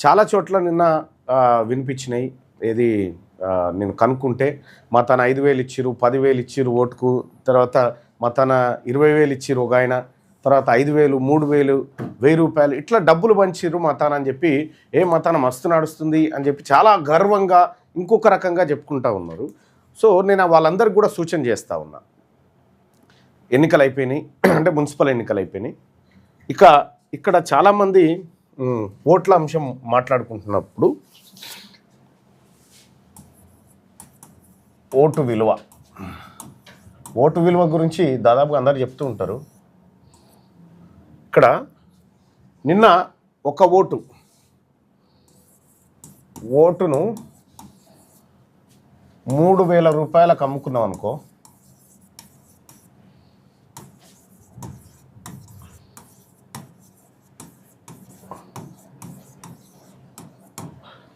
చాలా చోట్ల నిన్న వినిపించినాయి. ఏది నేను కనుక్కుంటే మా తన 5,000 ఇచ్చిరు, 10,000 ఇచ్చిరు ఓటుకు, తర్వాత మా తన 20,000 ఇచ్చిరు ఒక ఆయన, తర్వాత 5,000, 3,000, 1,000 రూపాయలు ఇట్లా డబ్బులు పంచిర్రు మా తాన అని చెప్పి, మా తాన మస్తు నడుస్తుంది అని చెప్పి చాలా గర్వంగా ఇంకొక రకంగా చెప్పుకుంటా ఉన్నారు. సో నేను వాళ్ళందరికీ కూడా సూచన చేస్తూ ఉన్నా. ఎన్నికలు అయిపోయినాయి, అంటే మున్సిపల్ ఎన్నికలు అయిపోయినాయి. ఇక్కడ చాలామంది ఓట్ల అంశం మాట్లాడుకుంటున్నప్పుడు ఓటు విలువ గురించి దాదాపుగా అందరు చెప్తూ ఉంటారు. ఇక్కడ నిన్న ఒక ఓటును 3,000 రూపాయలకు అమ్ముకున్నాం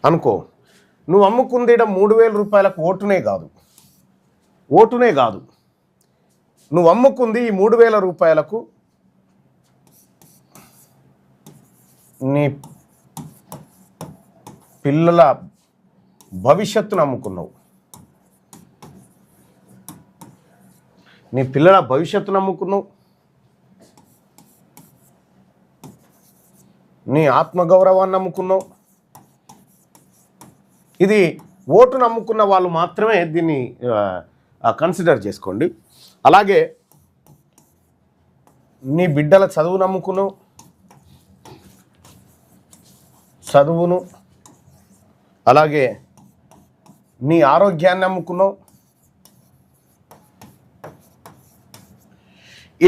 అనుకో నువ్వు అమ్ముకుంది 3,000 రూపాయలకు ఓటునే కాదు నువ్వు అమ్ముకుంది ఈ 3,000 రూపాయలకు నీ పిల్లల భవిష్యత్తును అమ్ముకున్నావు. నీ ఆత్మగౌరవాన్ని నమ్ముకున్నావు. ఇది ఓటును నమ్ముకున్న వాళ్ళు మాత్రమే దీన్ని కన్సిడర్ చేసుకోండి. అలాగే నీ బిడ్డల చదువును, అలాగే నీ ఆరోగ్యాన్ని నమ్ముకున్నావు.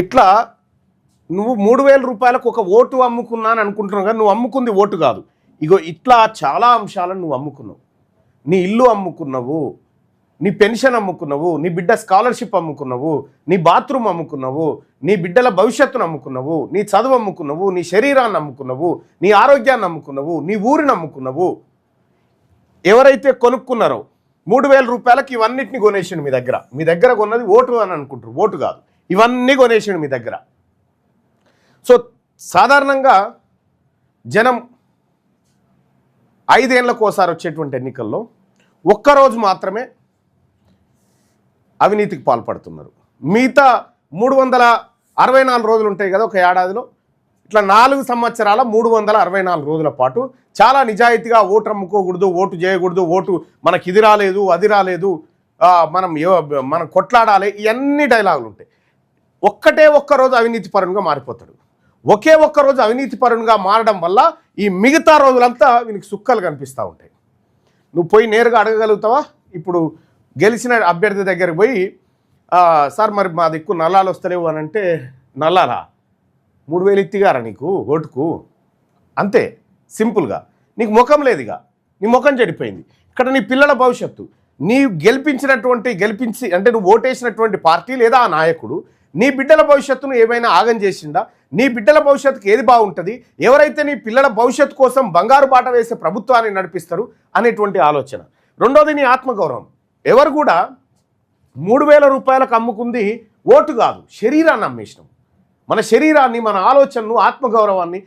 ఇట్లా నువ్వు 3,000 రూపాయలకు ఒక ఓటు అమ్ముకున్నాను అనుకుంటున్నావు, కానీ నువ్వు అమ్ముకుంది ఓటు కాదు. ఇగో ఇట్లా చాలా అంశాలను నువ్వు అమ్ముకున్నావు. నీ ఇల్లు అమ్ముకున్నావు, నీ పెన్షన్ అమ్ముకున్నావు, నీ బిడ్డ స్కాలర్షిప్ అమ్ముకున్నావు, నీ బాత్రూమ్ అమ్ముకున్నావు, నీ బిడ్డల భవిష్యత్తును అమ్ముకున్నావు, నీ చదువు అమ్ముకున్నావు, నీ శరీరాన్ని అమ్ముకున్నావు, నీ ఆరోగ్యాన్ని అమ్ముకున్నావు, నీ ఊరిని అమ్ముకున్నావు. ఎవరైతే కొనుక్కున్నారో 3,000 రూపాయలకి ఇవన్నిటిని కొనేసిండు మీ దగ్గర కొన్నది ఓటు అని అనుకుంటారు, ఓటు కాదు, ఇవన్నీ కొనేసిండు మీ దగ్గర. సో సాధారణంగా జనం 5 ఏళ్లకోసారి వచ్చేటువంటి ఎన్నికల్లో ఒక్కరోజు మాత్రమే అవినీతికి పాల్పడుతున్నారు. మిగతా 364 రోజులు ఉంటాయి కదా ఒక ఏడాదిలో, ఇట్లా 4 సంవత్సరాల 364 రోజుల పాటు చాలా నిజాయితీగా ఓటు అమ్ముకోకూడదు, ఓటు చేయకూడదు, ఓటు మనకి ఇది రాలేదు అది రాలేదు, మనం కొట్లాడాలి, ఇవన్నీ డైలాగులు ఉంటాయి. ఒక్కరోజు అవినీతి పరునిగా మారిపోతాడు. ఒక్కరోజు అవినీతి పరునిగా మారడం వల్ల ఈ మిగతా రోజులంతా వీనికి సుక్కలు కనిపిస్తూ ఉంటాయి. నువ్వు పోయి నేరుగా అడగగలుగుతావా? ఇప్పుడు గెలిచిన అభ్యర్థి దగ్గరికి పోయి, సార్ మరి మా దిక్కు నల్లాలు వస్తలేవు అని అంటే, నల్లాలా 3,000 ఇత్తిగారా నీకు ఓటుకు? అంతే సింపుల్గా. నీకు ముఖం లేదు, ఇక నీ ముఖం చెడిపోయింది. ఇక్కడ నీ పిల్లల భవిష్యత్తు, నీ గెలిపించి అంటే నువ్వు ఓటేసినటువంటి పార్టీ లేదా ఆ నాయకుడు నీ బిడ్డల భవిష్యత్తును ఏమైనా ఆగం చేసిందా? నీ బిడ్డల భవిష్యత్తుకు ఏది బాగుంటుంది? ఎవరైతే నీ పిల్లల భవిష్యత్తు కోసం బంగారు బాట వేసే ప్రభుత్వాన్ని నడిపిస్తారు అనేటువంటి ఆలోచన. రెండోది నీ ఆత్మగౌరవం. ఎవరు కూడా 3,000 రూపాయలకు అమ్ముకుంది ఓటు కాదు, శరీరాన్ని అమ్మేసినాం. మన శరీరాన్ని, మన ఆలోచనను, ఆత్మగౌరవాన్ని,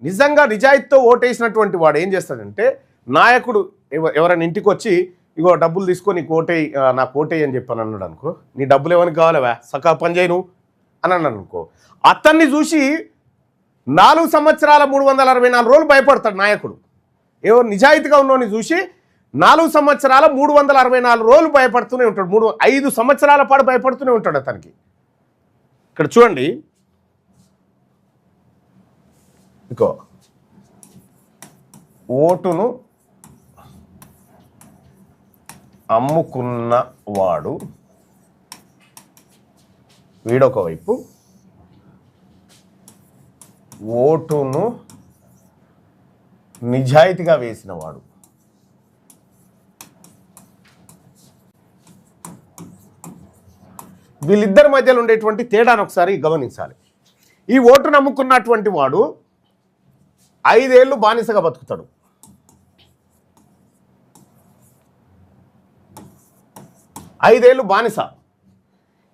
నిజంగా నిజాయితీతో ఓటేసినటువంటి వాడు ఏం చేస్తాడంటే, నాయకుడు ఎవరైనా ఇంటికి వచ్చి ఇగో డబ్బులు తీసుకొని నాకు ఓటేయి అని చెప్పాను అన్నాడు అనుకో, నీ డబ్బులు ఏమని కావాలవా, సకా పని చేయను అని అన్నాడు అనుకో, అతన్ని చూసి 4 సంవత్సరాల 364 రోజులు భయపడతాడు నాయకుడు. నిజాయితీగా ఉన్నోని చూసి 4 సంవత్సరాల 364 రోజులు భయపడుతూనే ఉంటాడు. 5 సంవత్సరాల పాటు భయపడుతూనే ఉంటాడు అతనికి. ఇక్కడ చూడండి, ఇంకో ఓటును అమ్ముకున్నవాడు వీడొక వైపు, ఓటును నిజాయితీగా వేసినవాడు. వీళ్ళిద్దరి మధ్యలో ఉండేటువంటి తేడాను ఒకసారి గమనించాలి. ఈ ఓటు నమ్ముకున్నటువంటి వాడు 5 ఏళ్ళు బానిసగా బతుకుతాడు. 5 ఏళ్ళు బానిస.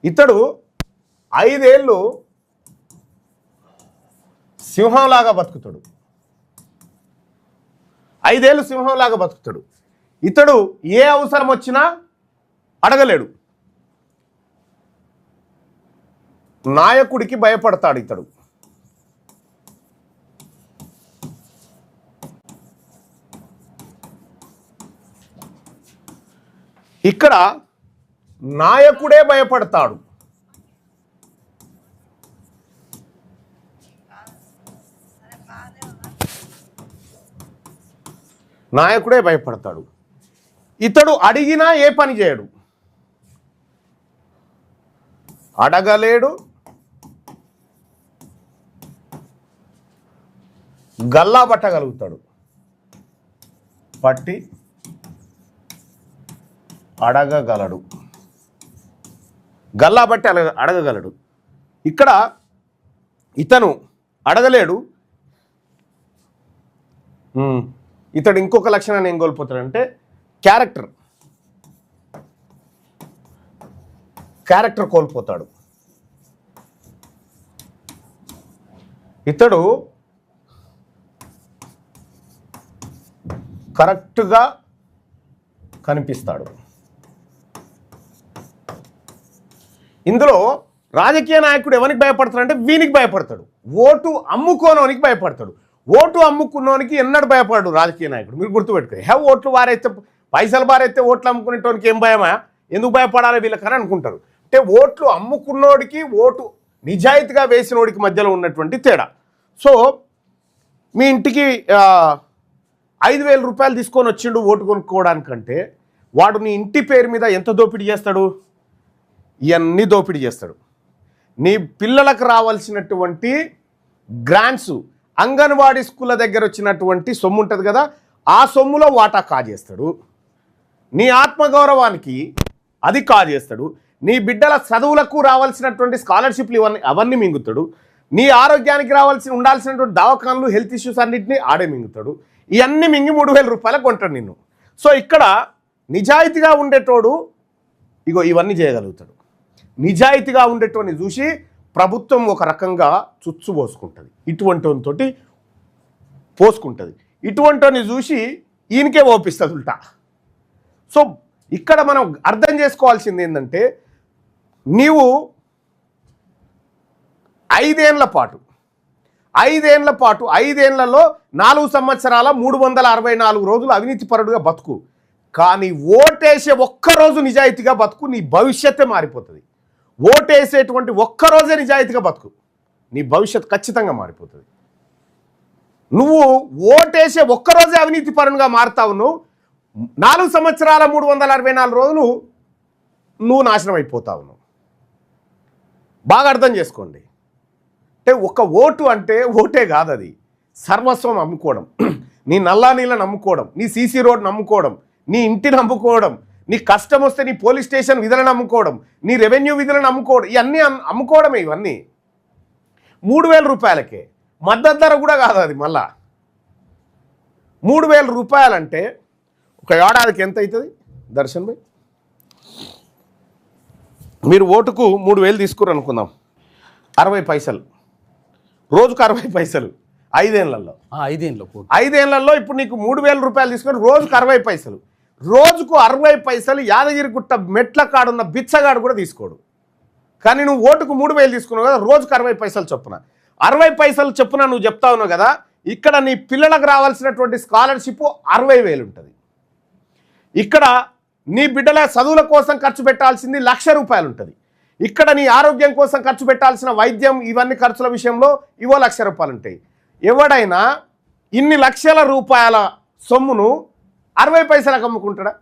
ఇతడు 5 ఏళ్ళు సింహంలాగా బతుకుతాడు. 5 ఏళ్ళు సింహంలాగా బతుకుతాడు. ఇతడు ఏ అవసరం వచ్చినా అడగలేడు. నాయకుడికి భయపడతాడు ఇతడు. ఇక్కడ నాయకుడే భయపడతాడు. నాయకుడే భయపడతాడు. ఇతడు అడిగినా ఏ పని చేయడు. అడగలేడు, గల్లా పట్టగలుగుతాడు. పట్టి అడగగలడు. గల్లా బట్టి అడగగలడు. ఇక్కడ ఇతను అడగలేడు. ఇతడు ఇంకొక లక్షణాన్ని ఏం కోల్పోతాడంటే క్యారెక్టర్ కోల్పోతాడు. ఇతడు కరెక్ట్గా కనిపిస్తాడు. ఇందులో రాజకీయ నాయకుడు ఎవరికి భయపడతాడంటే వీనికి భయపడతాడు. ఓటు అమ్ముకోనోనికి భయపడతాడు. ఓటు అమ్ముకున్నోనికి ఎన్నడూ భయపడడు రాజకీయ నాయకుడు. మీరు గుర్తుపెట్టుకో. ఓట్లు వారైతే పైసలు బారైతే ఓట్లు అమ్ముకునేటోనికి ఏం భయమా, ఎందుకు భయపడాలి వీళ్ళకని అనుకుంటారు. అంటే ఓట్లు అమ్ముకున్నోడికి ఓటు నిజాయితీగా వేసినోడికి మధ్యలో ఉన్నటువంటి తేడా. సో మీ ఇంటికి 5,000 రూపాయలు తీసుకొని వచ్చిండు ఓటు కొనుక్కోవడానికంటే వాడు నీ ఇంటి పేరు మీద ఎంత దోపిడీ చేస్తాడు? ఇవన్నీ దోపిడీ చేస్తాడు. నీ పిల్లలకు రావాల్సినటువంటి గ్రాంట్స్, అంగన్వాడీ స్కూళ్ళ దగ్గర వచ్చినటువంటి సొమ్ము ఉంటుంది కదా, ఆ సొమ్ములో వాటా కాజేస్తాడు. నీ ఆత్మగౌరవానికి అది కాజేస్తాడు. నీ బిడ్డల చదువులకు రావాల్సినటువంటి స్కాలర్షిప్లు అవన్నీ మింగుతాడు. నీ ఆరోగ్యానికి ఉండాల్సినటువంటి దవాఖాన్లు, హెల్త్ ఇష్యూస్ అన్నింటినీ ఆడే మింగుతాడు. ఇవన్నీ మింగి 3,000 రూపాయలకు కొంటాడు నిన్ను. సో ఇక్కడ నిజాయితీగా ఉండేటోడు ఇవన్నీ చేయగలుగుతాడు. నిజాయితీగా ఉండేటోని చూసి ప్రభుత్వం ఒక రకంగా చుచ్చు పోసుకుంటుంది, ఇటువంటితోటి పోసుకుంటుంది. ఇటువంటిని చూసి ఈయనకే ఓపిస్తుంది ఉల్టా. సో ఇక్కడ మనం అర్థం చేసుకోవాల్సింది ఏంటంటే, నీవు 5 ఏళ్ల పాటు 5 ఏళ్లలో 4 సంవత్సరాల 364 రోజులు అవినీతిపరుడుగా బతుకు. కానీ ఓటేసే ఒక్కరోజు నిజాయితీగా బతుకు, నీ భవిష్యత్తే మారిపోతుంది. ఓటేసేటువంటి ఒక్కరోజే నిజాయితీగా బతుకు, నీ భవిష్యత్తు ఖచ్చితంగా మారిపోతుంది. నువ్వు ఓటేసే ఒక్కరోజే అవినీతిపరునిగా మారుతావు. నువ్వు 4 సంవత్సరాల 364 రోజులు నువ్వు నాశనం అయిపోతావు. నువ్వు బాగా అర్థం చేసుకోండి. అంటే ఒక ఓటు అంటే ఓటే కాదు, అది సర్వస్వం అమ్ముకోవడం. నీ నల్లా నీళ్ళని నమ్ముకోవడం, నీ సీసీ రోడ్ నమ్ముకోవడం, నీ ఇంటిని నమ్ముకోవడం, నీ కష్టం వస్తే నీ పోలీస్ స్టేషన్ విధులను నమ్ముకోవడం, నీ రెవెన్యూ విధులను నమ్ముకోవడం, ఇవన్నీ అమ్ముకోవడమే. ఇవన్నీ 3,000 రూపాయలకే, మద్దతు ధర కూడా కాదు అది. మళ్ళా 3,000 రూపాయలంటే ఒక ఏడాదికి ఎంత అవుతుంది దర్శన్ భాయ్? మీరు ఓటుకు 3,000 తీసుకురు అనుకుందాం, 60 పైసలు రోజుకు, 60 పైసలు 5 ఏళ్లలో. 5 ఏళ్లలో ఇప్పుడు నీకు 3,000 రూపాయలు తీసుకొని రోజుకు 60 పైసలు. రోజుకు 60 పైసలు యాదగిరిగుట్ట మెట్ల కాడున్న బిచ్చగాడు కూడా తీసుకోడు. కానీ నువ్వు ఓటుకు 3,000 తీసుకున్నావు కదా, రోజుకు 60 పైసలు చొప్పున. 60 పైసలు చొప్పున నువ్వు చెప్తా ఉన్నావు కదా, ఇక్కడ నీ పిల్లలకు రావాల్సినటువంటి స్కాలర్షిప్ 60,000 ఉంటుంది. ఇక్కడ నీ బిడ్డల చదువుల కోసం ఖర్చు పెట్టాల్సింది 1,00,000 రూపాయలు ఉంటుంది. ఇక్కడ నీ ఆరోగ్యం కోసం ఖర్చు పెట్టాల్సిన వైద్యం, ఇవన్నీ ఖర్చుల విషయంలో 1,00,000 రూపాయలు ఉంటాయి. ఎవడైనా ఇన్ని లక్షల రూపాయల సొమ్మును 60 పైసలకు అమ్ముకుంటాడా?